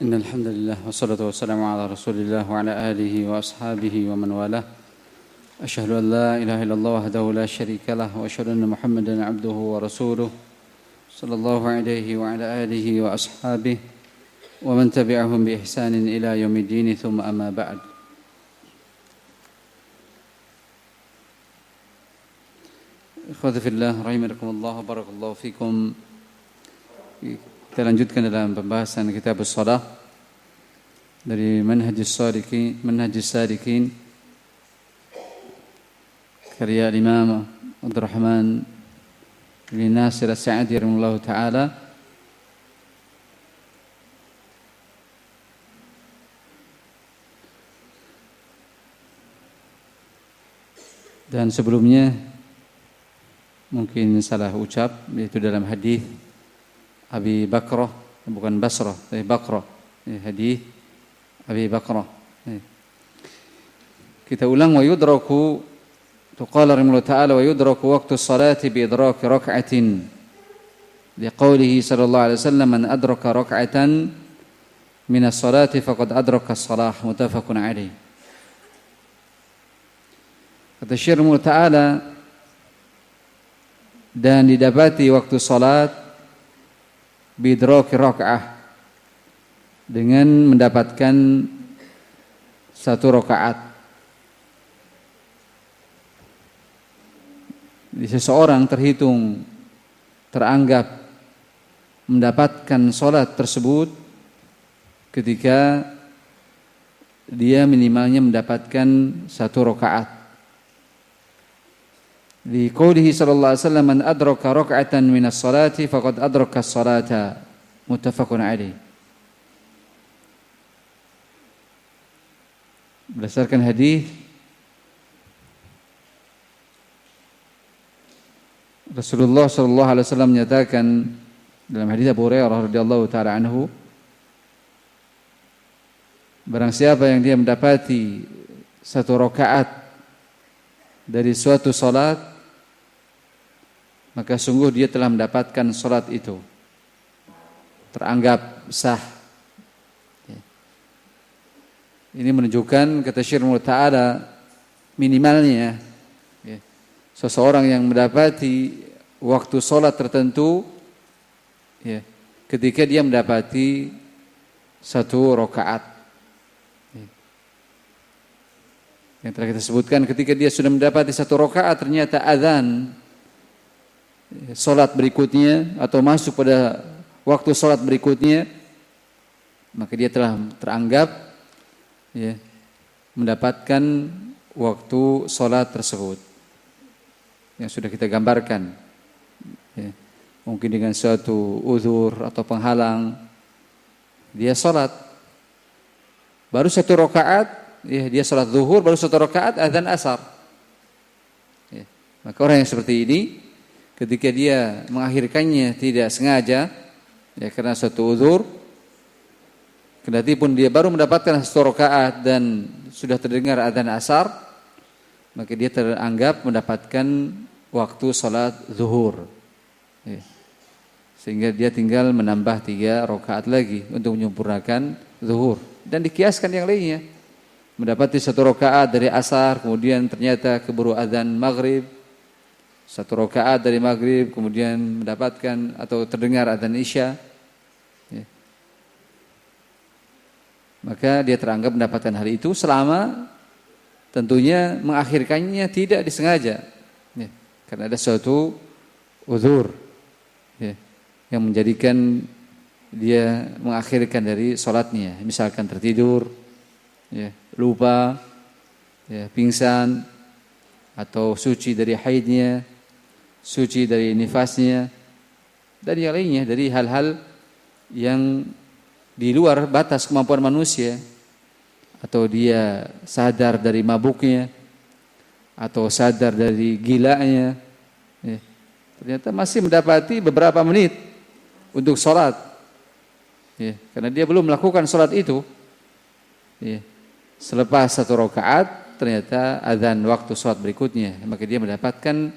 إن الحمد لله والصلاة والسلام على رسول الله وعلى آله وأصحابه ومن والاه أشهد أن لا إله إلا الله وحده لا شريك له وأشهد أن محمدا عبده ورسوله صلى الله عليه وعلى آله وأصحابه ومن تبعهم بإحسان إلى يوم الدين ثم أما بعد. Ikhwati fillah rahimakumullah wa barakallahu fikum. Kita lanjutkan dalam pembahasan kitab as-shalah dari Manhajus Salikin karya Imam Abdurrahman bin Nasir As-Sa'di rahimahullahu taala. Dan sebelumnya mungkin salah ucap, yaitu dalam hadis Abi Bakrah, bukan Basrah, tapi Bakrah. Hadis Abi Bakrah. Kita ulang, wa yudraku qala rahimahullah ta'ala wa yudraku waqtu salati bi idraki rak'atin. Liqaulihi sallallahu alaihi wasallam man adraka rak'atan min as-salati faqad adraka as-salah, muttafaqun alaih. Kata Syekh rahimahullah ta'ala, dan didapati waktu salat bidraki raka'ah, dengan mendapatkan satu rakaat. Jadi seseorang teranggap mendapatkan salat tersebut ketika dia minimalnya mendapatkan satu rakaat. Di qoulihi sallallahu alaihi wasallam man adraka rak'atan min as-salati faqad adraka as-salata, muttafaqun alaih. Berdasarkan hadis Rasulullah sallallahu alaihi wasallam menyatakan dalam hadis Abu Hurairah radhiyallahu taala anhu, barang siapa yang dia mendapati satu rakaat dari suatu salat, maka sungguh dia telah mendapatkan salat itu, teranggap sah. Ini menunjukkan, kata Syekh ta'ala, minimalnya seseorang yang mendapati waktu salat tertentu ketika dia mendapati satu rakaat. Yang telah kita sebutkan, ketika dia sudah mendapati satu rakaat ternyata azan salat berikutnya atau masuk pada waktu salat berikutnya, maka dia telah teranggap mendapatkan waktu salat tersebut yang sudah kita gambarkan. Mungkin dengan suatu uzur atau penghalang dia salat baru satu rakaat, dia salat zuhur baru satu rakaat azan asar. Maka orang yang seperti ini ketika dia mengakhirkannya tidak sengaja, karena satu uzur, kendati pun dia baru mendapatkan satu rakaat dan sudah terdengar adzan asar, maka dia teranggap mendapatkan waktu salat zuhur. Sehingga dia tinggal menambah 3 rakaat lagi untuk menyempurnakan zuhur. Dan dikiaskan yang lainnya, mendapati satu rakaat dari asar, kemudian ternyata keburu adzan maghrib, satu rakaat dari maghrib, kemudian mendapatkan atau terdengar adzan isya, maka dia teranggap mendapatkan hal itu selama tentunya mengakhirkannya tidak disengaja, karena ada suatu uzur yang menjadikan dia mengakhirkan dari sholatnya, misalkan tertidur, lupa, pingsan, atau suci dari haidnya, suci dari nifasnya, dan yang lainnya dari hal-hal yang di luar batas kemampuan manusia, atau dia sadar dari mabuknya, atau sadar dari gilanya, ternyata masih mendapati beberapa menit untuk sholat, karena dia belum melakukan sholat itu. Selepas satu rakaat ternyata azan waktu sholat berikutnya, maka dia mendapatkan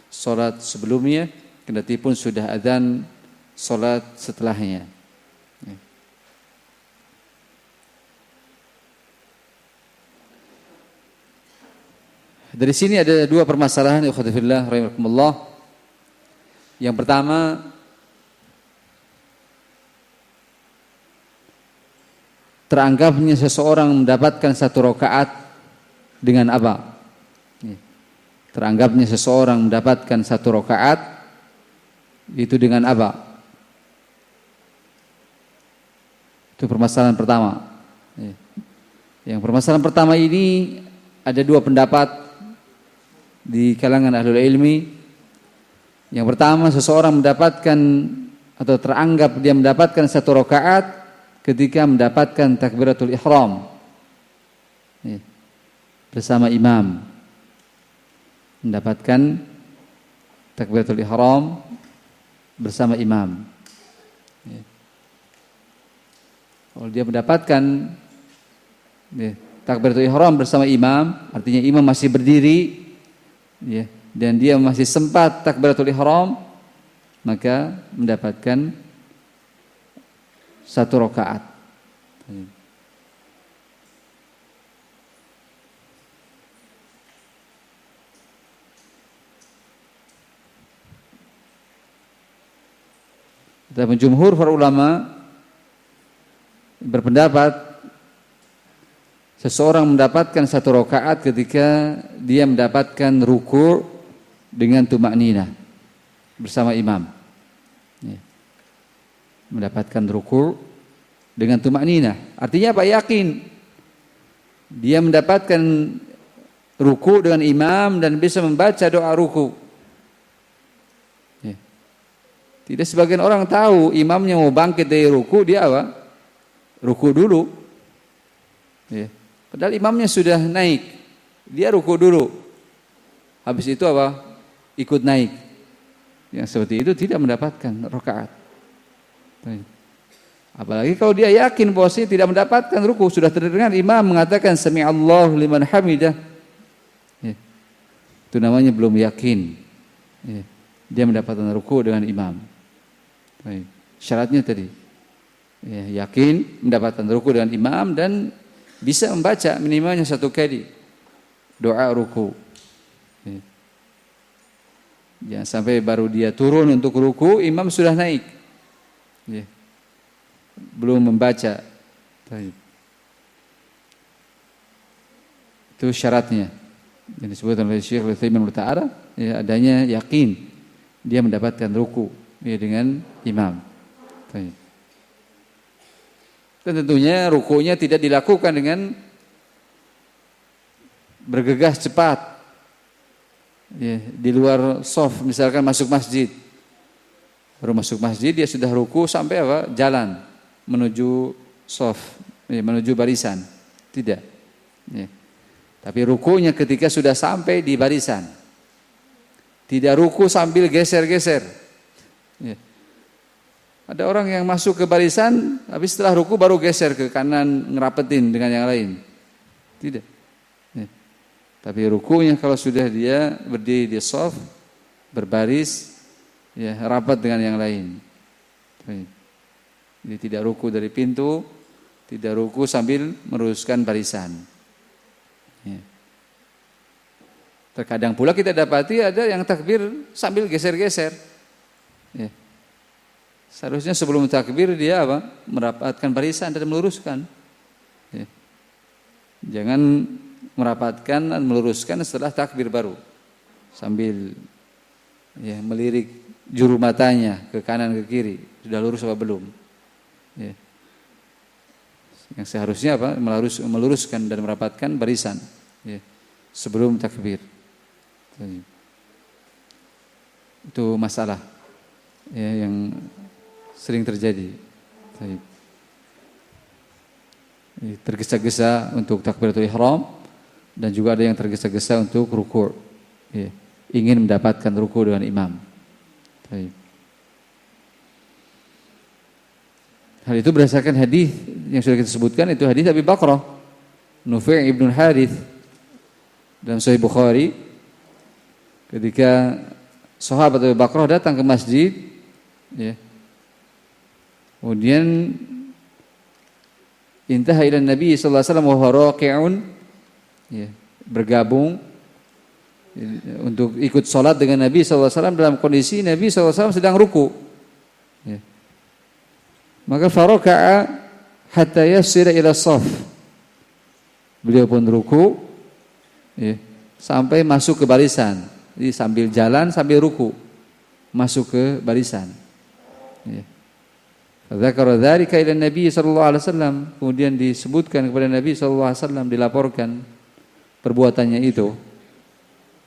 sholat sebelumnya, kendati pun sudah azan sholat setelahnya. Dari sini ada dua permasalahan ikhwati fillah rahimakumullah. Yang pertama, teranggapnya seseorang mendapatkan satu rakaat dengan apa? Teranggapnya seseorang mendapatkan satu rakaat itu dengan apa? Itu permasalahan pertama. Yang permasalahan pertama ini ada dua pendapat di kalangan ahlul ilmi. Yang pertama, seseorang mendapatkan atau teranggap dia mendapatkan satu rakaat ketika mendapatkan takbiratul ihram bersama imam. Mendapatkan takbiratul ihram bersama imam. Kalau dia mendapatkan takbiratul ihram bersama imam, artinya imam masih berdiri dan dia masih sempat takbiratul ihram, maka mendapatkan satu rakaat. Dan jumhur para ulama berpendapat seseorang mendapatkan satu rakaat ketika dia mendapatkan ruku' dengan tumakninah bersama imam. Mendapatkan ruku' dengan tumakninah. Artinya apa? Yakin. Dia mendapatkan ruku' dengan imam dan bisa membaca doa ruku'. Tidak sebagian orang tahu imamnya mau bangkit dari ruku, dia apa? Ruku dulu. Padahal imamnya sudah naik, dia ruku dulu. Habis itu apa? Ikut naik. Yang seperti itu tidak mendapatkan rakaat. Apalagi kalau dia yakin bahwasanya tidak mendapatkan ruku, sudah terdengar imam mengatakan sami'allahu liman hamidah. Itu namanya belum yakin. Dia mendapatkan ruku dengan imam. Syaratnya tadi yakin mendapatkan ruku dengan imam dan bisa membaca minimalnya satu kali doa ruku. Jangan sampai baru dia turun untuk ruku imam sudah naik, belum membaca. Itu syaratnya yang disebutkan oleh Syekh Al-Utsaimin Ta'ala, adanya yakin dia mendapatkan ruku dengan imam. Dan tentunya rukunya tidak dilakukan dengan bergegas cepat. Di luar shaf, misalkan masuk masjid. Baru masuk masjid dia sudah ruku sampai apa? Jalan menuju shaf, menuju barisan. Tidak. Tapi rukunya ketika sudah sampai di barisan. Tidak ruku sambil geser-geser. Ada orang yang masuk ke barisan, habis setelah ruku baru geser ke kanan, ngerapetin dengan yang lain. Tidak. Tapi rukunya kalau sudah dia berdiri di shaf, berbaris, rapat dengan yang lain. Jadi tidak ruku dari pintu, tidak ruku sambil meluruskan barisan. Terkadang pula kita dapati ada yang takbir sambil geser-geser. Seharusnya sebelum takbir dia apa? Merapatkan barisan dan meluruskan. Jangan merapatkan dan meluruskan setelah takbir baru. Sambil melirik juru matanya ke kanan ke kiri. Sudah lurus apa belum? Yang seharusnya apa? Meluruskan dan merapatkan barisan sebelum takbir. Itu masalah yang sering terjadi. Tergesa-gesa untuk takbiratul ihram dan juga ada yang tergesa-gesa untuk ruku'. Ingin mendapatkan ruku' dengan imam. Hal itu berdasarkan hadis yang sudah kita sebutkan, itu hadis Abi Bakrah Nufi' ibn Harith dalam Sahih Bukhari, ketika sahabat Abi Bakrah datang ke masjid, kemudian intaha ila Nabi sallallahu alaihi wasallam wa huwa raqi'un, bergabung untuk ikut sholat dengan Nabi SAW dalam kondisi Nabi SAW sedang ruku. Ya. Maka faraka'a hatta yasira ila shaf. Beliau pun ruku, ya, sampai masuk ke barisan. Jadi sambil jalan sambil ruku masuk ke barisan. Ya. Dzakara dzalika ila Nabi sallallahu alaihi wasallam, kemudian disebutkan kepada Nabi sallallahu alaihi wasallam, dilaporkan perbuatannya itu.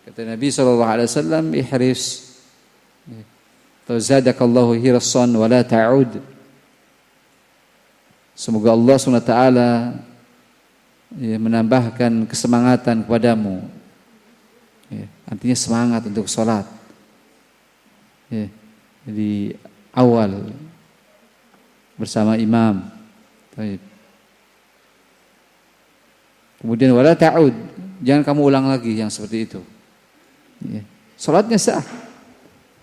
Kata Nabi sallallahu alaihi wasallam, ihris tazadakallahu hirsan wa la ta'ud. Semoga Allah SWT ya, menambahkan kesemangatan kepadamu. Ya, artinya semangat untuk sholat. Ya, jadi awal bersama imam. Baik. Kemudian wala ta'ud, jangan kamu ulang lagi yang seperti itu. Ya. Salatnya sah.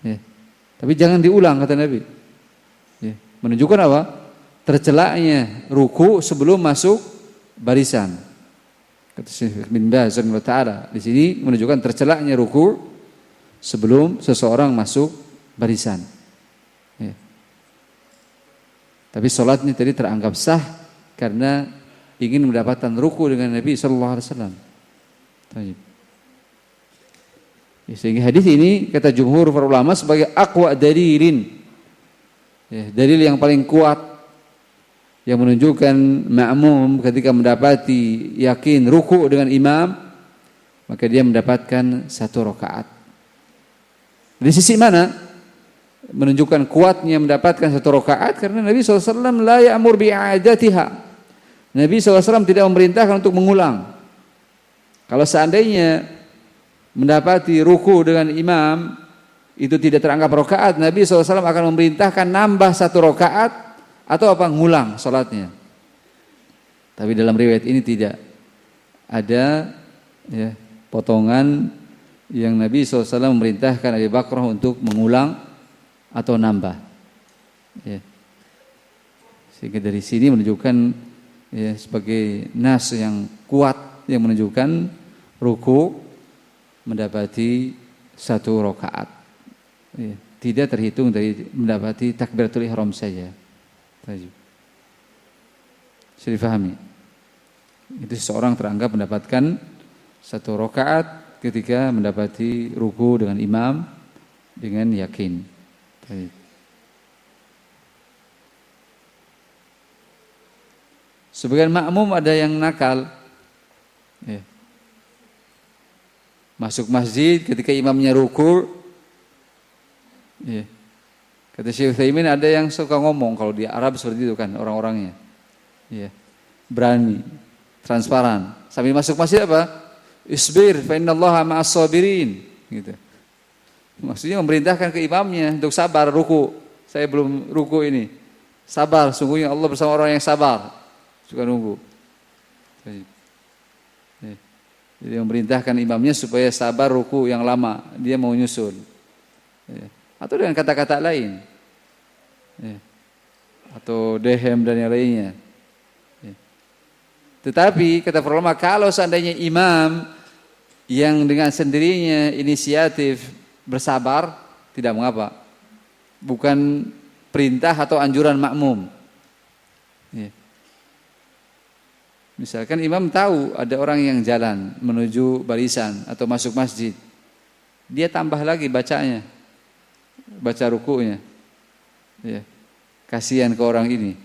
Ya. Tapi jangan diulang kata Nabi. Ya. Menunjukkan apa? Tercelaknya ruku sebelum masuk barisan. Kata Syekh bin Baz rahimahullah, di sini menunjukkan tercelaknya ruku sebelum seseorang masuk barisan. Ya. Tapi salatnya tadi teranggap sah karena ingin mendapatkan ruku dengan Nabi sallallahu alaihi wasallam. Baik. Sehingga hadis ini kata jumhur para ulama sebagai aqwa dalilin, ya, dalil yang paling kuat yang menunjukkan makmum ketika mendapati yakin ruku dengan imam maka dia mendapatkan 1 rakaat. Dari sisi mana menunjukkan kuatnya mendapatkan 1 rakaat? Karena Nabi SAW la ya'mur bi'adatiha. Nabi SAW tidak memerintahkan untuk mengulang. Kalau seandainya mendapati ruku dengan imam itu tidak teranggap rakaat, Nabi SAW akan memerintahkan nambah 1 rakaat atau apa, ngulang salatnya. Tapi dalam riwayat ini tidak ada ya, potongan yang Nabi SAW memerintahkan Abu Bakar untuk mengulang atau nambah. Ya. Sehingga dari sini menunjukkan ya, sebagai nas yang kuat yang menunjukkan ruku mendapati 1 rakaat. Ya, tidak terhitung dari mendapati takbiratul ihram saja. Bisa difahami? Itu seseorang teranggap mendapatkan 1 rakaat ketika mendapati ruku dengan imam dengan yakin. Sebagian makmum ada yang nakal. Ya. Masuk masjid ketika imamnya ruku, ya. Kata Syekh Utsaimin ada yang suka ngomong kalau di Arab seperti itu kan orang-orangnya, ya. Berani, transparan. Sambil masuk masjid apa? Isbir, fa innallaha ma'as sabirin, gitu. Maksudnya memerintahkan ke imamnya untuk sabar ruku. Saya belum ruku ini, sabar. Sungguhnya Allah bersama orang yang sabar. Suka nunggu. Jadi memerintahkan imamnya supaya sabar ruku yang lama, dia mau nyusul. Ya. Atau dengan kata-kata lain. Ya. Atau dehem dan yang lainnya. Ya. Tetapi kata para ulama, kalau seandainya imam yang dengan sendirinya inisiatif bersabar, tidak mengapa. Bukan perintah atau anjuran makmum. Ya. Misalkan imam tahu ada orang yang jalan menuju barisan atau masuk masjid, dia tambah lagi bacanya, baca rukunya, ya. Kasihan ke orang ini,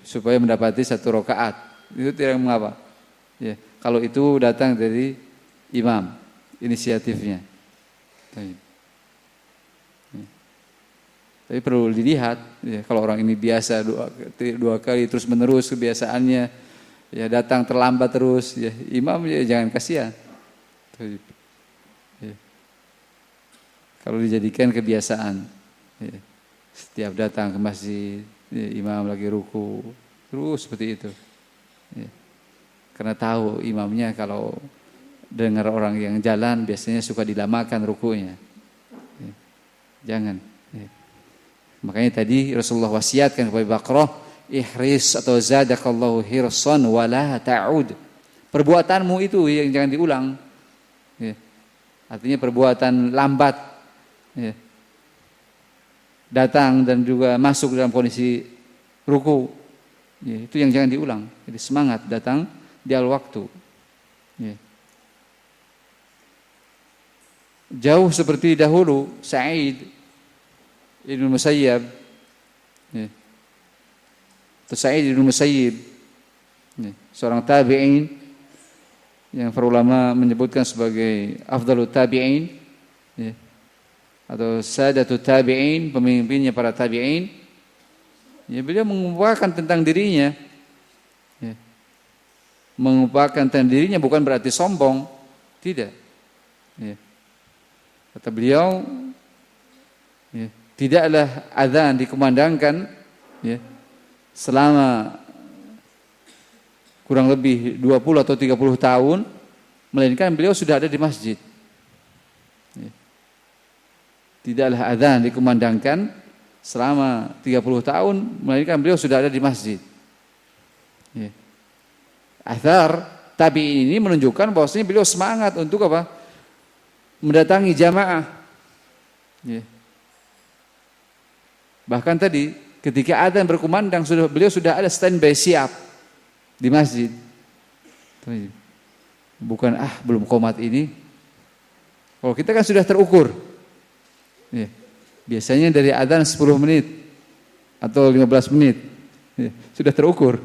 supaya mendapati 1 rakaat, itu tidak mengapa. Ya. Kalau itu datang dari imam, inisiatifnya. Ya. Tapi perlu dilihat, ya, kalau orang ini biasa dua kali terus menerus kebiasaannya. Ya datang terlambat terus, ya imam ya jangan kasihan. Ya. Kalau dijadikan kebiasaan, ya, setiap datang ke masjid, ya, imam lagi ruku, terus seperti itu. Ya. Karena tahu imamnya kalau dengar orang yang jalan biasanya suka dilamakan rukunya. Ya. Jangan. Ya. Makanya tadi Rasulullah wasiatkan kepada Bakrah, ihris atau zadakallahu hirsan wala ta'ud. Perbuatanmu itu yang jangan diulang. Ya. artinya perbuatan lambat, ya. Datang dan juga masuk dalam kondisi ruku, ya, itu yang jangan diulang. Jadi semangat datang di awal waktu, ya. Jauh seperti dahulu Sa'id ibn Musayyab, ya, atau Sa'id ibn Musayyib, ya, seorang tabi'in yang para ulama menyebutkan sebagai afdalut tabi'in, ya, atau sadatut tabi'in, pemimpinnya para tabi'in. Ya, beliau mengumpulkan tentang dirinya, ya. Mengumpulkan tentang dirinya bukan berarti sombong, tidak, ya. Kata beliau, ya, tidaklah azan dikumandangkan, ya, selama kurang lebih 20 atau 30 tahun, melainkan beliau sudah ada di masjid. Ya. Tidaklah azan dikumandangkan selama 30 tahun, melainkan beliau sudah ada di masjid. Ya. Athar tabi'in ini menunjukkan bahwasanya beliau semangat untuk apa? Mendatangi jamaah. Ya. Bahkan tadi ketika adzan berkumandang beliau sudah ada standby siap di masjid. Bukan belum qomat ini. Kalau kita kan sudah terukur. Ya. Biasanya dari adzan 10 menit atau 15 menit, ya, sudah terukur.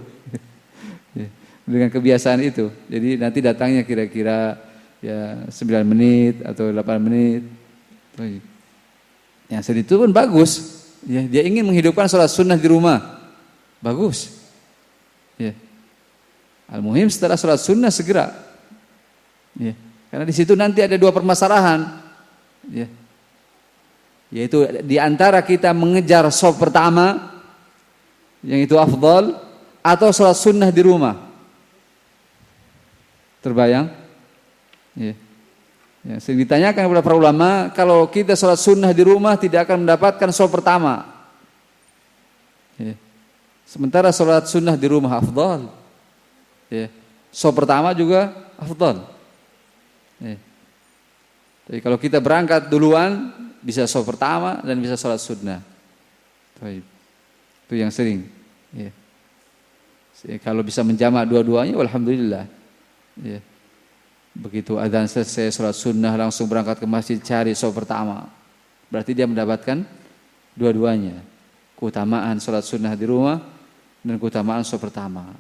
Ya. Dengan kebiasaan itu. Jadi nanti datangnya kira-kira ya 9 menit atau 8 menit. Yang segitu pun bagus. Ya, dia ingin menghidupkan sholat sunnah di rumah. Bagus. Ya. Al-muhim setelah sholat sunnah segera. Ya. Karena di situ nanti ada 2 permasalahan. Ya. Yaitu di antara kita mengejar shaf pertama yang itu afdal, atau sholat sunnah di rumah. Terbayang? Ya. Ya, sering ditanyakan kepada para ulama, kalau kita sholat sunnah di rumah tidak akan mendapatkan shaf pertama. Ya. Sementara sholat sunnah di rumah afdal. Ya. Shaf pertama juga afdal. Ya. Jadi kalau kita berangkat duluan, bisa shaf pertama dan bisa sholat sunnah. Itu yang sering. Ya. Kalau bisa menjamak dua-duanya, alhamdulillah. Ya. Begitu adzan selesai sholat sunnah langsung berangkat ke masjid cari shaf pertama. Berarti dia mendapatkan dua-duanya. Keutamaan sholat sunnah di rumah dan keutamaan shaf pertama.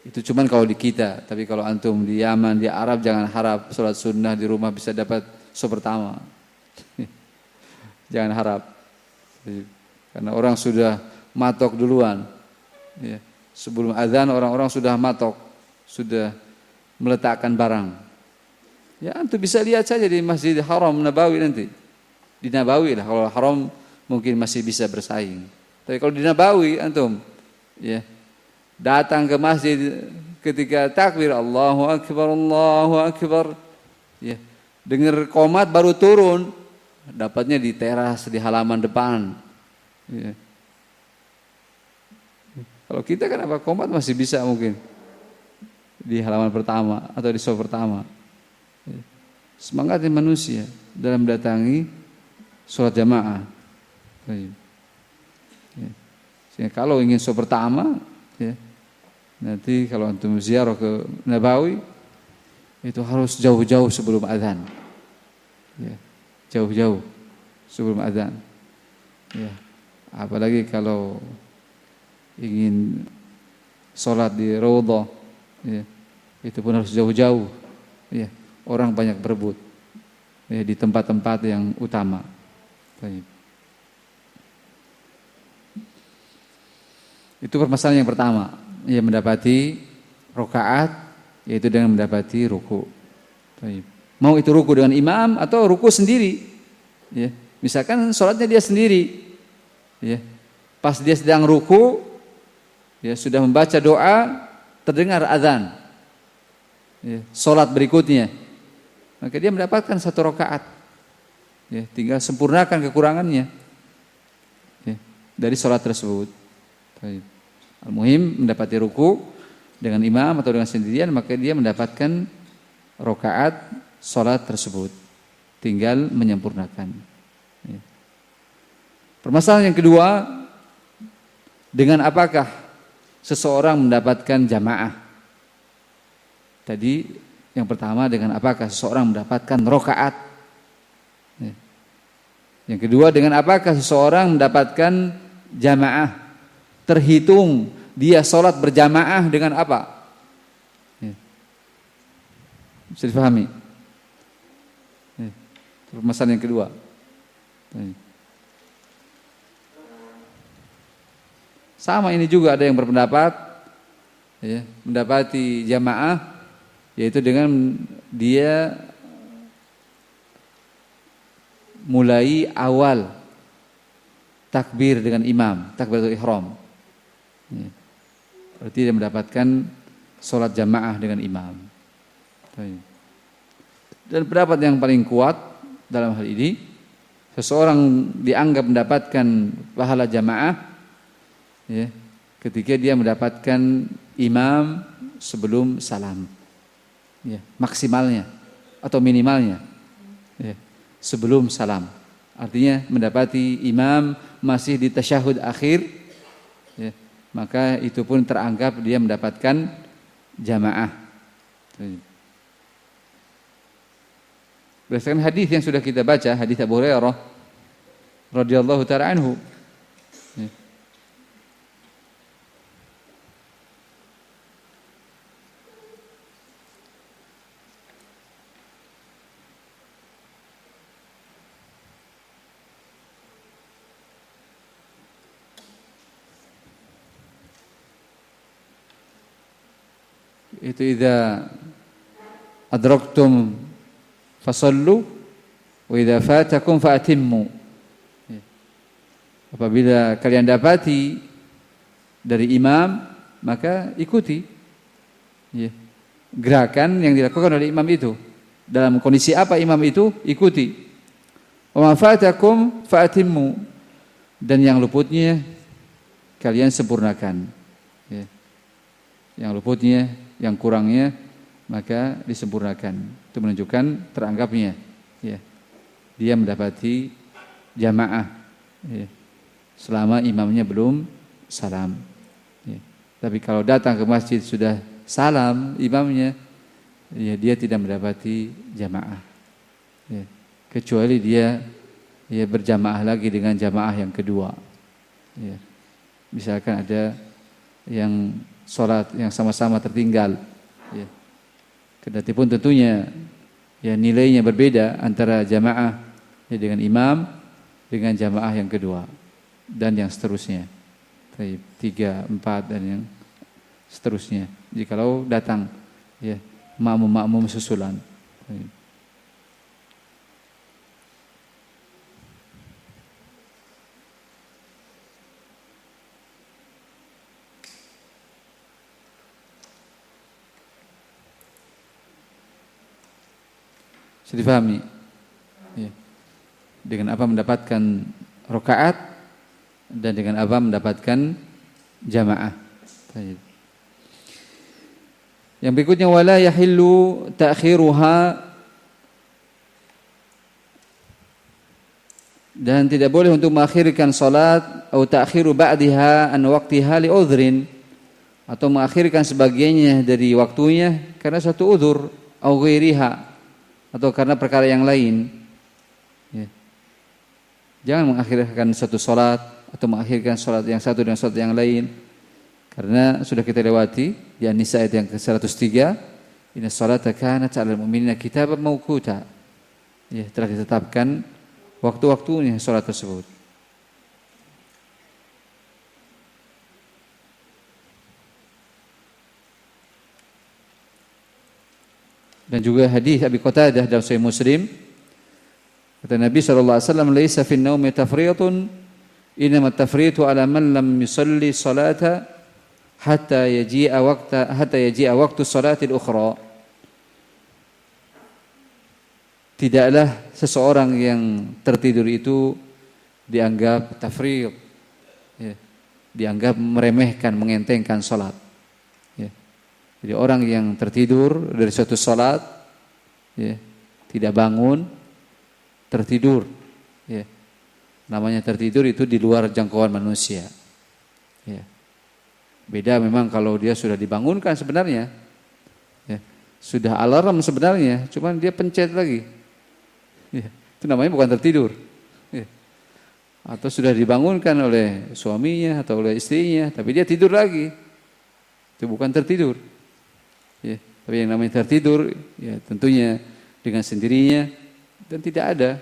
Itu cuman kalau di kita. Tapi kalau antum di Yaman, di Arab, jangan harap sholat sunnah di rumah bisa dapat shaf pertama. Jangan harap. Karena orang sudah matok duluan. Ya. Sebelum adzan orang-orang sudah matok, sudah meletakkan barang. Ya, antum bisa lihat saja di Masjid Haram Nabawi nanti. Di Nabawi lah, kalau Haram mungkin masih bisa bersaing. Tapi kalau di Nabawi antum, ya, datang ke masjid ketika takbir Allahu Akbar, ya, dengar qomat baru turun, dapatnya di teras di halaman depan. Ya. Kalau kita kan apa, qomat masih bisa mungkin di halaman pertama atau di shaf pertama. Ya. Semangatnya manusia dalam mendatangi sholat jamaah. Ya. Sehingga kalau ingin shaf pertama, ya, nanti kalau antum ziarah ke Nabawi itu harus jauh-jauh sebelum adzan. Ya, jauh-jauh sebelum adzan. Ya, apalagi kalau ingin sholat di Raudhah, ya, itu pun harus jauh-jauh. Ya, orang banyak berebut, ya, di tempat-tempat yang utama. Baik. Itu permasalahan yang pertama, ya, mendapati rakaat, yaitu dengan mendapati ruku. Mau itu ruku dengan imam atau ruku sendiri, ya. Misalkan sholatnya dia sendiri, ya. Pas dia sedang ruku, ya, sudah membaca doa, terdengar azan, ya, sholat berikutnya, maka dia mendapatkan 1 rakaat, ya, tinggal sempurnakan kekurangannya, ya, dari sholat tersebut. Al-muhim mendapati ruku dengan imam atau dengan sendirian, maka dia mendapatkan rakaat salat tersebut, tinggal menyempurnakan. Ya. Permasalahan yang kedua, dengan apakah seseorang mendapatkan jamaah? Tadi yang pertama, dengan apakah seseorang mendapatkan rakaat? Ya. Yang kedua, dengan apakah seseorang mendapatkan jamaah? Terhitung dia salat berjamaah dengan apa? Ya. Bisa dipahami? Ya. Permasalahan yang kedua. Ya. Sama ini juga ada yang berpendapat ya, mendapati jamaah yaitu dengan dia mulai awal takbir dengan imam, takbiratul ihram. Ya. Berarti dia mendapatkan sholat jamaah dengan imam. Dan pendapat yang paling kuat dalam hal ini, seseorang dianggap mendapatkan pahala jamaah ya, ketika dia mendapatkan imam sebelum salam, ya, maksimalnya atau minimalnya ya, sebelum salam. Artinya mendapati imam masih di tasyahud akhir, ya, maka itu pun teranggap dia mendapatkan jamaah. Berdasarkan hadis yang sudah kita baca, hadis Abu Hurairah radhiyallahu ta'ala anhu. Ya. Itu idza adraktum fasallu wa idza fatakum faatimmu. Apabila kalian dapati dari imam, maka ikuti ya, gerakan yang dilakukan oleh imam itu. Dalam kondisi apa imam itu, ikuti. Wa ma fatakum faatimmu, dan yang luputnya kalian sempurnakan ya. Yang luputnya, yang kurangnya maka disempurnakan. Itu menunjukkan teranggapnya ya, dia mendapati jamaah ya, selama imamnya belum salam ya. Tapi kalau datang ke masjid sudah salam imamnya ya, dia tidak mendapati jamaah ya, kecuali dia ya berjamaah lagi dengan jamaah yang kedua ya. Misalkan ada yang sholat yang sama-sama tertinggal ya. Kedatipun tentunya ya nilainya berbeda antara jamaah ya dengan imam dengan jamaah yang kedua dan yang seterusnya. 3, 4 dan yang seterusnya. Jikalau datang ya makmum-makmum susulan. Bisa difahami ya. Dengan apa mendapatkan rakaat dan dengan apa mendapatkan jamaah. Yang berikutnya, wala yahillu ta'khiruha, dan tidak boleh untuk mengakhirkan salat atau ta'khiru ba'daha an waqtiha li udhrin, atau mengakhirkan sebagiannya dari waktunya karena satu udzur atau ghairiha, atau karena perkara yang lain ya. Jangan mengakhirkan satu salat atau mengakhirkan salat yang satu dengan salat yang lain, karena sudah kita lewati di An-Nisa ayat yang ke-103, inna salata kanat 'alal mu'minina kitaban mawquta ya, telah ditetapkan waktu-waktunya salat tersebut. Dan juga hadis Abi Qatadah dalam Sahih Muslim, kata Nabi sallallahu alaihi wasallam, laisa fin naumi tafriyatun, inma tafritu ala man lam yusalli salata hatta yaji'a waqtu salatil ukhra. Tidaklah seseorang yang tertidur itu dianggap tafriyat ya, dianggap meremehkan, mengentengkan salat. Jadi orang yang tertidur dari suatu salat ya, tidak bangun, tertidur, ya. Namanya tertidur itu di luar jangkauan manusia. Ya. Beda memang kalau dia sudah dibangunkan sebenarnya, ya. Sudah alarm sebenarnya, cuman dia pencet lagi, ya. Itu namanya bukan tertidur, ya. Atau sudah dibangunkan oleh suaminya atau oleh istrinya, tapi dia tidur lagi, itu bukan tertidur, ya. Tapi yang namanya tertidur, ya tentunya dengan sendirinya dan tidak ada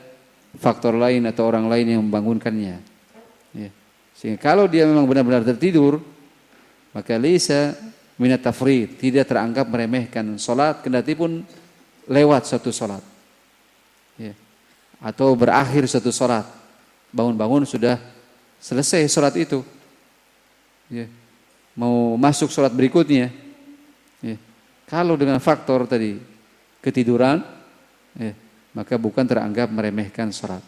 faktor lain atau orang lain yang membangunkannya, ya. Sehingga kalau dia memang benar-benar tertidur, maka laisa minat tafrid, tidak teranggap meremehkan salat kendati pun lewat satu salat, ya. Atau berakhir satu salat, bangun-bangun sudah selesai salat itu, ya. Mau masuk salat berikutnya, ya. Kalau dengan faktor tadi ketiduran, ya, maka bukan teranggap meremehkan salat,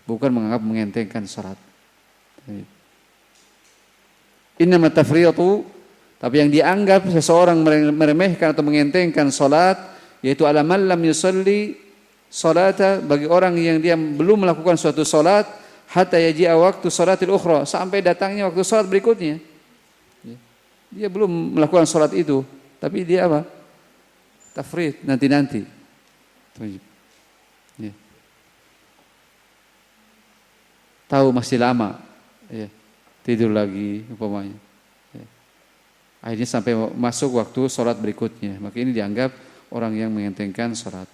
bukan menganggap mengentengkan salat. Innamat tafriyatu, tapi yang dianggap seseorang meremehkan atau mengentengkan salat yaitu ala man lam yusalli salata, bagi orang yang dia belum melakukan suatu salat hatta yaji'a waktu salatil ukhra, sampai datangnya waktu salat berikutnya. Dia belum melakukan salat itu, tapi dia apa? Tafrid, nanti-nanti. Ya. Tahu masih lama, ya. Tidur lagi umpamanya. Ya. Akhirnya sampai masuk waktu salat berikutnya, maka ini dianggap orang yang mengentengkan salat.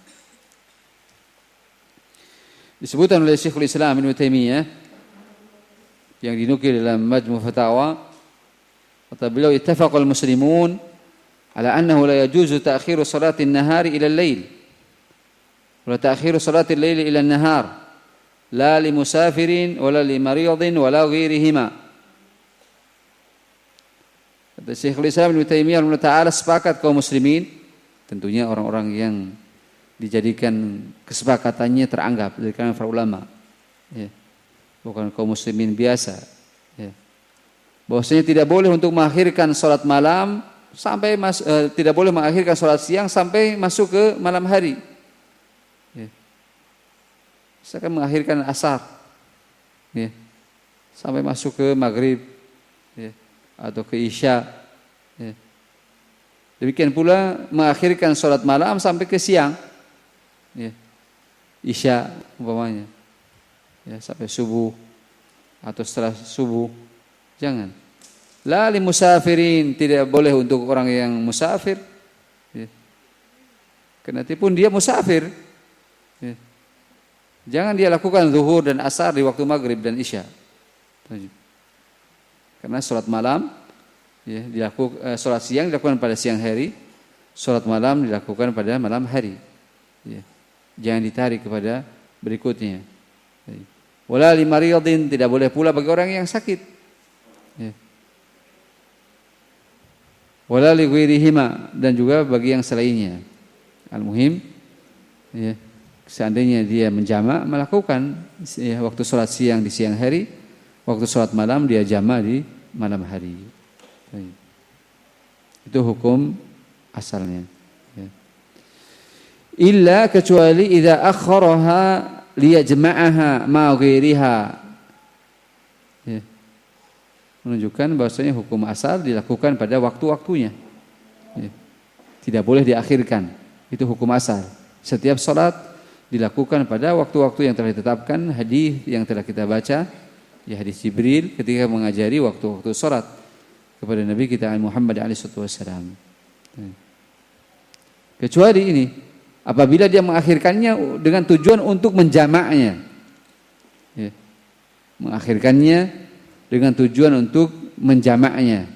Disebutkan oleh Syekhul Islam Ibnu Taimiyah yang dinukil dalam Majmu' Fatawa, kata beliau, ittafaqal muslimun ala annahu la yajuzu ta'khiru salatin nahari ila al-lail wa ta'khiru salatil laili ila an-nahar la li musafirin wala li maridin wala ghairihima. Kata Syekhul Islam Ibnu Taimiyah rahimahullah, sepakat kaum muslimin, tentunya orang-orang yang dijadikan kesepakatannya teranggap dari kalangan para ulama, ya. Bukan kaum muslimin biasa, ya. Bahwasanya tidak boleh untuk mengakhirkan salat malam sampai tidak boleh mengakhirkan salat siang sampai masuk ke malam hari, ya. Misalkan mengakhirkan asar, ya, sampai masuk ke maghrib, ya, atau ke isya, ya. Demikian pula mengakhirkan salat malam sampai ke siang, ya, isya umpamanya, ya, sampai subuh atau setelah subuh, jangan. La li musafirin, tidak boleh untuk orang yang musafir, ya. Kendati pun dia musafir, ya. Jangan dia lakukan zuhur dan asar di waktu maghrib dan isya, karena sholat malam, ya, sholat siang dilakukan pada siang hari, sholat malam dilakukan pada malam hari, ya. Jangan ditarik kepada berikutnya. Wala li maridin, tidak boleh pula bagi orang yang sakit, ya. Wala li ghairihima, dan juga bagi yang selainnya. Al-muhim, ya, seandainya dia menjamak, melakukan, ya, waktu sholat siang di siang hari, waktu sholat malam dia jamak di malam hari. Itu hukum asalnya, ya. Illa, kecuali idza akharaha liyajma'aha ma ghairiha, ya. Menunjukkan bahwasanya hukum asal dilakukan pada waktu-waktunya, ya. Tidak boleh diakhirkan. Itu hukum asal. Setiap salat dilakukan pada waktu-waktu yang telah ditetapkan. Hadis yang telah kita baca, ya, hadis Jibril ketika mengajari waktu-waktu salat kepada Nabi kita Muhammad SAW. Kecuali ini, apabila dia mengakhirkannya dengan tujuan untuk menjamaknya, ya, mengakhirkannya dengan tujuan untuk menjamaknya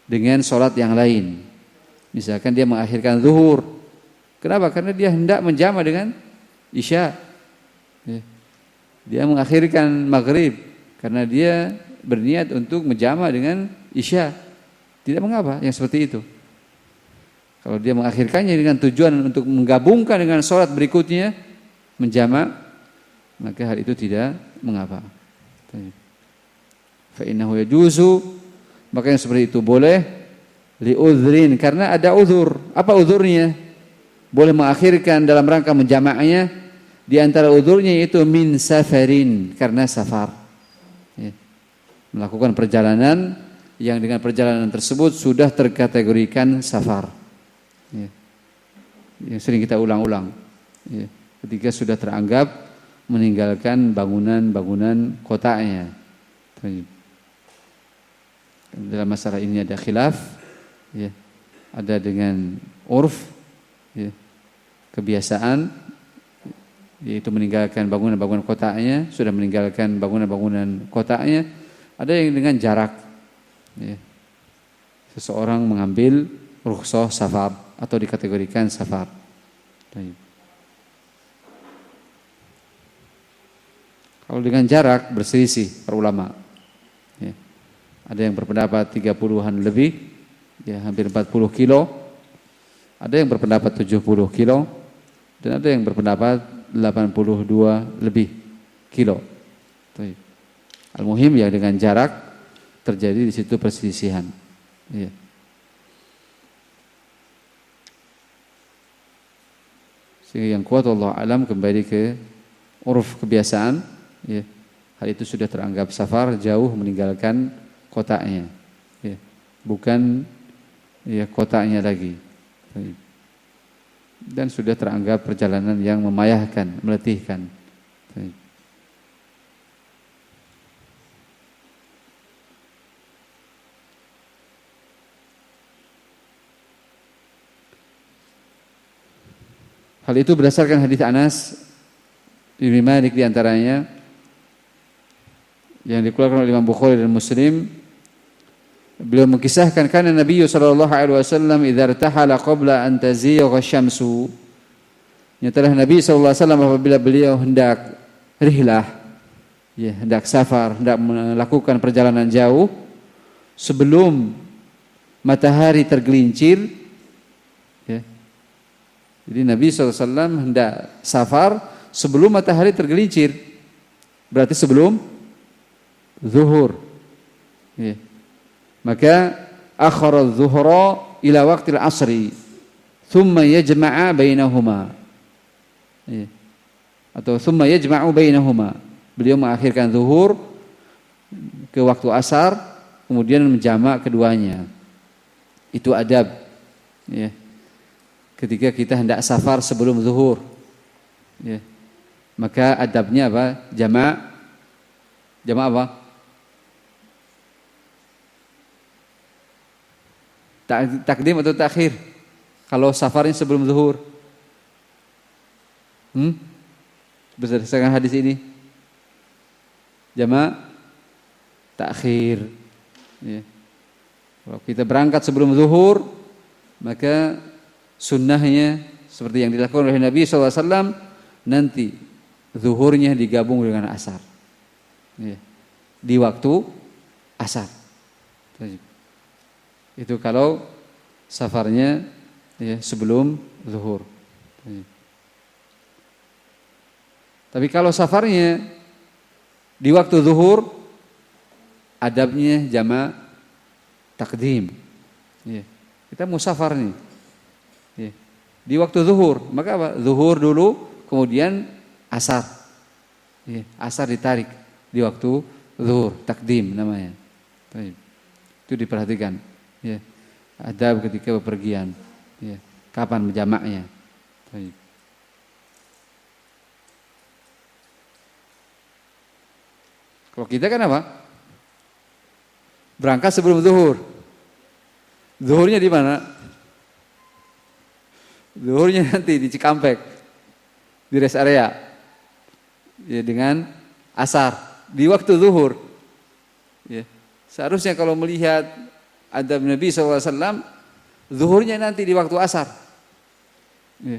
dengan sholat yang lain. Misalkan dia mengakhirkan zuhur, kenapa? Karena dia hendak menjamak dengan isya, ya. Dia mengakhirkan maghrib karena dia berniat untuk menjamak dengan isya, tidak mengapa yang seperti itu. Kalau dia mengakhirkannya dengan tujuan untuk menggabungkan dengan sholat berikutnya, menjamak, maka hal itu tidak mengapa. Fa innahu yajuzu, maka yang seperti itu boleh li udhrin, karena ada uzur. Apa uzurnya? boleh mengakhirkan dalam rangka menjamaknya di antara udhurnya yaitu min safarin, karena safar. Ya. Melakukan perjalanan yang dengan perjalanan tersebut sudah terkategorikan safar. Ya. Yang sering kita ulang-ulang. Ya. Ketika sudah teranggap meninggalkan bangunan-bangunan kotanya. Dalam masalah ini ada khilaf, ya. Ada dengan urf, ya. Kebiasaan, yaitu meninggalkan bangunan-bangunan kotanya, sudah meninggalkan bangunan-bangunan kotanya. Ada yang dengan jarak, ya. Seseorang mengambil rukhsah safar atau dikategorikan safar. Kalau dengan jarak berselisih para ulama. Ya. Ada yang berpendapat 30-an lebih, ya hampir 40 kilo. Ada yang berpendapat 70 kilo dan ada yang berpendapat 82 lebih kilo. Al-muhim ya dengan jarak terjadi di situ perselisihan. Ya. Sehingga yang kuat Allah alam kembali ke uruf kebiasaan, ya. Hal itu sudah teranggap safar, jauh meninggalkan kotanya, ya. Bukan ya kotanya lagi, dan sudah teranggap perjalanan yang memayahkan, meletihkan. Hal itu berdasarkan hadis Anas bin Malik di antaranya yang dikeluarkan oleh Imam Bukhari dan Muslim. Beliau mengisahkan karena Nabi sallallahu alaihi wasallam idza irtahala qabla an tazigha syamsu. Nyatalah Nabi sallallahu alaihi wasallam apabila beliau hendak rihlah, ya, hendak safar, hendak melakukan perjalanan jauh sebelum matahari tergelincir, ya. Jadi Nabi sallallahu alaihi wasallam hendak safar sebelum matahari tergelincir. Berarti sebelum zuhur. Ya. Maka akhara adh-dhuhra ila waqtil asri thumma yajma'a bainahuma, ya. Atau thumma yajma'u bainahuma, beliau mengakhirkan zuhur ke waktu asar kemudian menjamak keduanya. Itu adab, ya. Ketika kita hendak safar sebelum zuhur, ya. Maka adabnya apa? Jamak apa? Takdim atau takhir kalau safarnya sebelum zuhur? Berdasarkan hadis ini jamak takhir, ya. Kalau kita berangkat sebelum zuhur maka sunnahnya seperti yang dilakukan oleh Nabi SAW, nanti zuhurnya digabung dengan asar, ya. Di waktu asar. Itu kalau safarnya, ya, sebelum zuhur. Tapi kalau safarnya di waktu zuhur, adabnya jamak takdim. Ya. Kita mau safar nih, ya, di waktu zuhur, maka apa? Zuhur dulu, kemudian asar. Ya. Asar ditarik di waktu zuhur, takdim namanya. Itu diperhatikan. Ya, adab ketika bepergian, ya, kapan menjamaknya. Baik. Kalau kita kan apa? Berangkat sebelum zuhur. Zuhurnya di mana? Zuhurnya nanti di Cikampek, di rest area, ya, dengan asar di waktu zuhur. Ya. Seharusnya kalau melihat adab Nabi SAW, zuhurnya nanti di waktu asar, ya.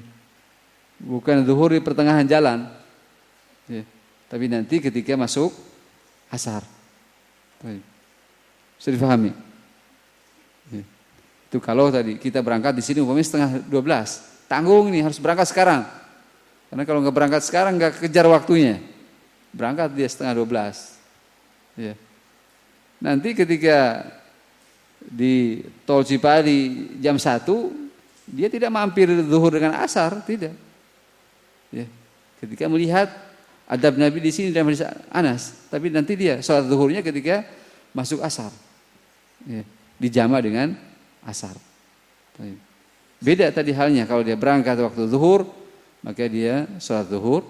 Bukan zuhur di pertengahan jalan, ya. Tapi nanti ketika masuk asar. Bisa difahami, ya. Itu kalau tadi kita berangkat di sini umpamanya setengah 12, tanggung nih harus berangkat sekarang, karena kalau nggak berangkat sekarang nggak kejar waktunya, berangkat dia setengah 12, ya. Nanti ketika di tol Cipali jam 1, Dia tidak mampir zuhur dengan asar, tidak. Ya. Ketika melihat adab Nabi di sini dalam hadis Anas, tapi nanti dia sholat zuhurnya ketika masuk asar. Ya. Dijama dengan asar. Beda tadi halnya kalau dia berangkat waktu zuhur, maka dia sholat zuhur,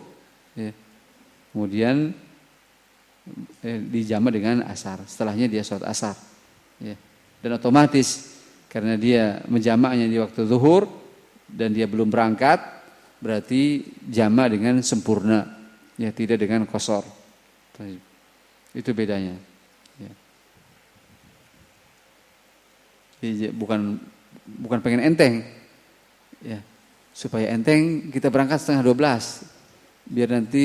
ya. Kemudian dijama dengan asar. Setelahnya dia sholat asar. Ya. Dan otomatis karena dia menjamaknya di waktu zuhur dan dia belum berangkat, berarti jama dengan sempurna, ya, tidak dengan qasar. Itu bedanya. Ya. Jadi bukan pengen enteng, ya, supaya enteng kita berangkat 11:30, biar nanti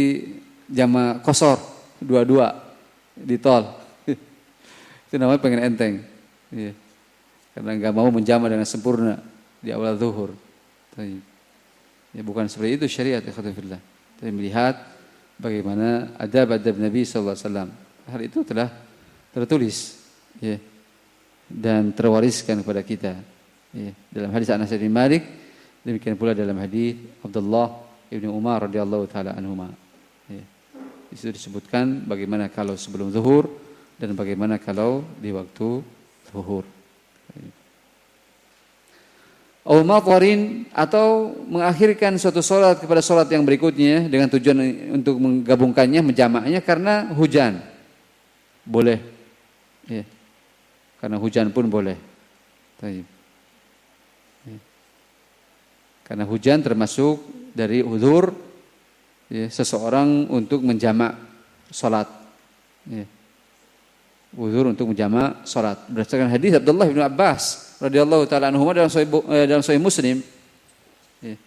jama qasar 22 di tol. Itu namanya pengen enteng, ya. Karena nggak mau menjama dengan sempurna di awal zuhur. Ya, bukan seperti itu syariat, ikhwatifillah. Tapi melihat bagaimana adab-adab Nabi SAW. Hal itu telah tertulis, ya, dan terwariskan kepada kita, ya, dalam hadis Anas bin Malik, demikian pula dalam hadis Abdullah ibnu Umar radhiyallahu taala anhuma. Ya. Di situ disebutkan bagaimana kalau sebelum zuhur dan bagaimana kalau di waktu zuhur. Atau mengakhirkan suatu sholat kepada sholat yang berikutnya dengan tujuan untuk menggabungkannya, menjamaknya karena hujan, boleh, ya. Karena hujan pun boleh. Ya. Karena hujan termasuk dari uzur, ya, seseorang untuk menjamak sholat, ya. Uzur untuk menjamak sholat berdasarkan hadis Abdullah bin Abbas radhiyallahu taala anhuma dalam sahih Muslim. Ya.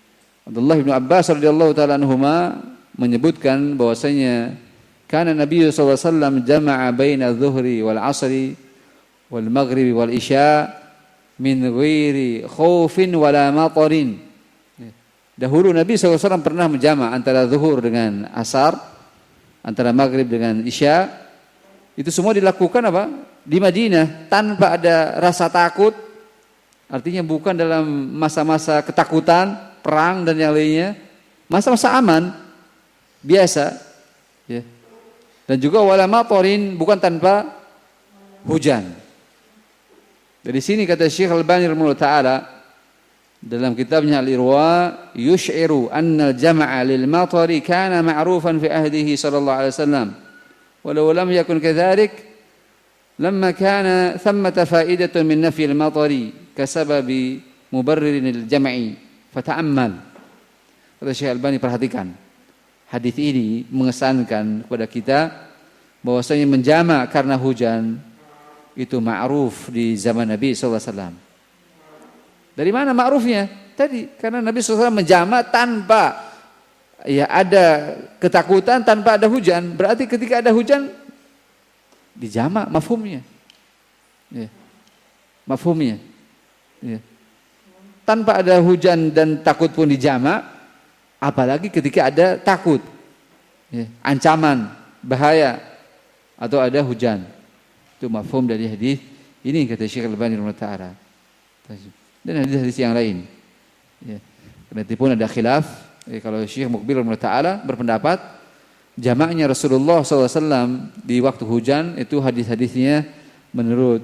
Abdullah bin Abbas radhiyallahu taala anhuma menyebutkan bahwasanya kana Nabi sallallahu alaihi wasallam jama'a baina adh-dhuhri wal 'ashri wal maghribi wal isya min ghairi khaufin wala matarin. Ya. Dahulu Nabi sallallahu alaihi wasallam pernah menjama' antara zuhur dengan asar, antara maghrib dengan isya. Itu semua dilakukan apa? Di Madinah tanpa ada rasa takut. Artinya bukan dalam masa-masa ketakutan, perang dan yang lainnya. Masa-masa aman, biasa. Ya. Dan juga wala matarin, bukan tanpa hujan. Dari sini kata Syekh Al-Albani rahimahullah ta'ala dalam kitabnya Al-Irwa, yush'iru anna al-jam'a lil matari kana ma'rufan fi ahdihi sallallahu alaihi wasallam. Walau lam yakun kadzalik lamma kana thammata fa'idatun min nafyi al-matari kasababi mubarririn al-jam'i fata'ammal. Kata Syekh Albani, perhatikan. Hadis ini mengesankan kepada kita bahwasanya menjamak karena hujan itu ma'ruf di zaman Nabi sallallahu alaihi wasallam. Dari mana ma'rufnya? Tadi karena Nabi sallallahu alaihi wasallam menjamak tanpa ada ketakutan, tanpa ada hujan. Berarti ketika ada hujan dijamak, mafhumnya. Ya. Mafhumnya. Ya. Tanpa ada hujan dan takut pun dijamak, apalagi ketika ada takut, ya, ancaman, bahaya, atau ada hujan. Itu mafhum dari hadis ini kata Syekh Al-Albani rahimahullah ta'ala. Dan hadis-hadis yang lain. Ya. Karena itu pun ada khilaf. Kalau Syekh Muqbil rahimahullah ta'ala berpendapat jamaknya Rasulullah SAW di waktu hujan itu hadis-hadisnya menurut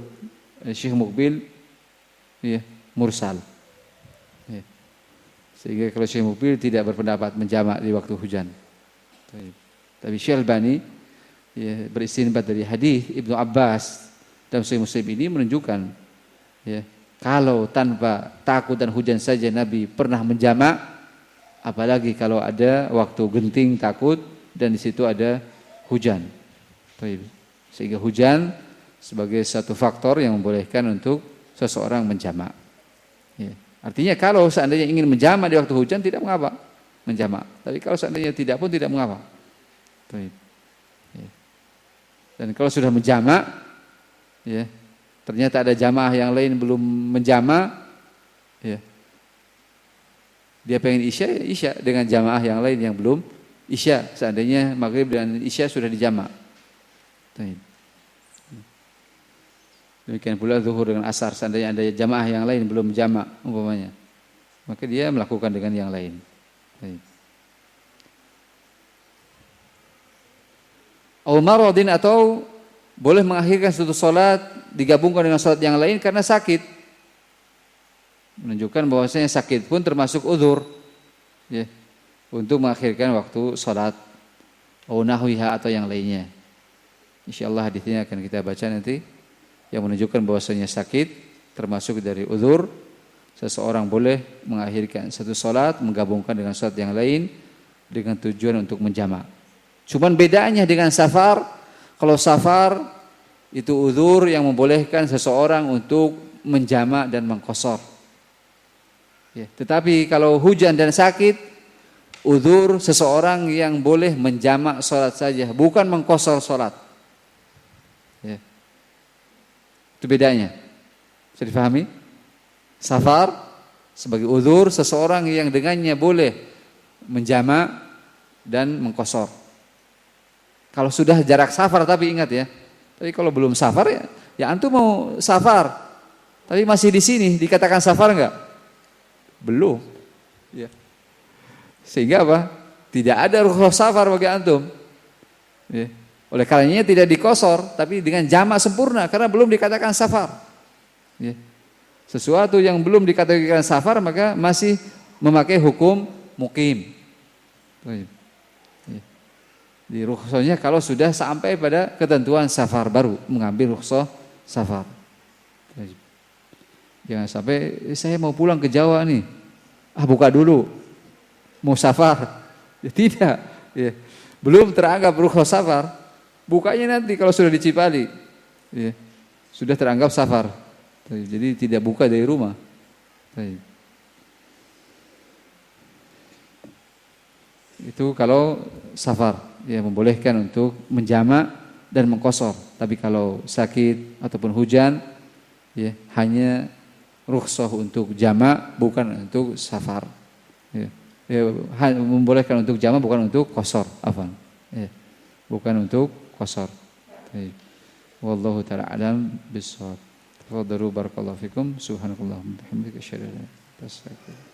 Syekh Muqbil, ya, mursal. Ya. Sehingga kalau Syekh Muqbil tidak berpendapat menjamak di waktu hujan. Tapi Syekh Al-Albani, ya, beristinbat dari hadis Ibnu Abbas dalam Sahih Muslim ini menunjukkan, ya, kalau tanpa takut dan hujan saja Nabi pernah menjamak, apalagi kalau ada waktu genting takut dan di situ ada hujan. Sehingga hujan sebagai satu faktor yang membolehkan untuk seseorang menjamak. Ya. Artinya kalau seandainya ingin menjamak di waktu hujan tidak mengapa menjamak. Tapi kalau seandainya tidak pun tidak mengapa. Ya. Dan kalau sudah menjamak, ya, ternyata ada jamaah yang lain belum menjamak, ya, dia pengen isya, ya isya dengan jamaah yang lain yang belum isya. Seandainya maghrib dan isya sudah dijamak. Demikian pula zuhur dengan asar. Seandainya ada jamaah yang lain belum jamak umpamanya, maka dia melakukan dengan yang lain. Baik. Au maradin, atau boleh mengakhirkan satu salat digabungkan dengan salat yang lain karena sakit. Menunjukkan bahwasanya sakit pun termasuk uzur, ya, untuk mengakhirkan waktu salat. Au nahwiha, atau yang lainnya. Insyaallah hadisnya akan kita baca nanti, yang menunjukkan bahwasanya sakit termasuk dari uzur. Seseorang boleh mengakhirkan satu salat menggabungkan dengan salat yang lain dengan tujuan untuk menjamak. Cuman bedanya dengan safar, kalau safar itu uzur yang membolehkan seseorang untuk menjamak dan mengqashar. Ya, tetapi kalau hujan dan sakit, uzur seseorang yang boleh menjamak salat saja, bukan mengqashar salat. Ya. Itu bedanya. Bisa difahami? Safar sebagai uzur seseorang yang dengannya boleh menjamak dan mengqashar. Kalau sudah jarak safar, tapi ingat ya, tapi kalau belum safar ya antum mau safar, tapi masih di sini, dikatakan safar enggak? Belum. Ya. Sehingga apa? Tidak ada rukhsah safar bagi antum. Ya. Oleh karenanya tidak dikosor, tapi dengan jamak sempurna karena belum dikatakan safar. Ya. Sesuatu yang belum dikatakan safar maka masih memakai hukum mukim. Di rukhsahnya kalau sudah sampai pada ketentuan safar baru mengambil rukhsah safar. Jangan sampai saya mau pulang ke Jawa nih, buka dulu, mau safar. Ya, tidak, ya. Belum teranggap rukhsah safar, bukanya nanti kalau sudah di Cipali, ya. Sudah teranggap safar. Jadi tidak buka dari rumah. Itu kalau safar, ya, membolehkan untuk menjamak dan mengqashar. Tapi kalau sakit ataupun hujan, ya, hanya rukhsah untuk jamak, bukan untuk safar. Ya. Ya, membolehkan untuk jamak, bukan untuk qashar. Ya. Bukan untuk qashar. Wallahu ta'ala alam bissawab. Tafadhalu barakallahu fikum. Subhanakallahumma wa bihamdika asyhadu an la ilaha illa anta astaghfiruka.